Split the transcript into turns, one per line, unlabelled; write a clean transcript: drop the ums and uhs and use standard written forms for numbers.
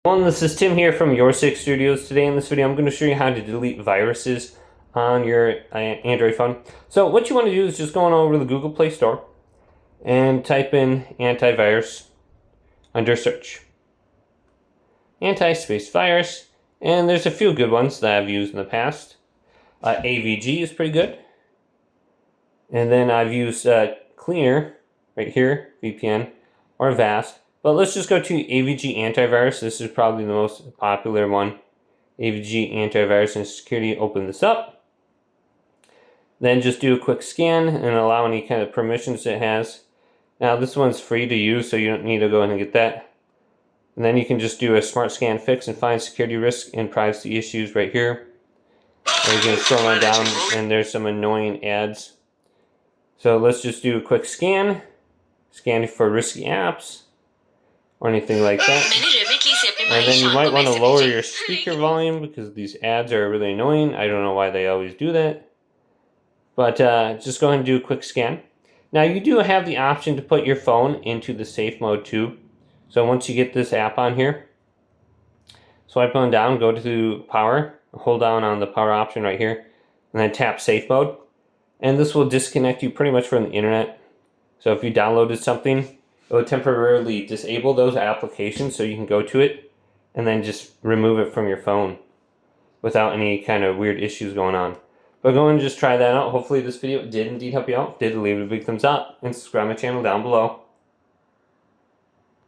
Well, this is Tim here from Your Six Studios. Today in this video I'm going to show you how to delete viruses on your Android phone. So what you want to do is just go on over to the Google Play Store and type in antivirus under search. Anti-space virus, and there's a few good ones that I've used in the past. AVG is pretty good. And then I've used Cleaner right here, VPN, or VAST. But let's just go to AVG antivirus. This is probably the most popular one. AVG antivirus and security. Open this up. Then just do a quick scan and allow any kind of permissions it has. Now this one's free to use, so you don't need to go in and get that. And then you can just do a smart scan fix and find security risks and privacy issues right here. And you can scroll on down and there's some annoying ads. So let's just do a quick scan. Scan for risky apps or anything like that. And then you might want to lower your speaker volume because these ads are really annoying. I don't know why they always do that. But just go ahead and do a quick scan. Now you do have the option to put your phone into the safe mode too. So once you get this app on here, swipe on down, go to power, hold down on the power option right here, and then tap safe mode. And this will disconnect you pretty much from the internet. So if you downloaded something, it will temporarily disable those applications so you can go to it and then just remove it from your phone without any kind of weird issues going on. But go and just try that out. Hopefully this video did indeed help you out. If it did, leave it a big thumbs up and subscribe to my channel down below.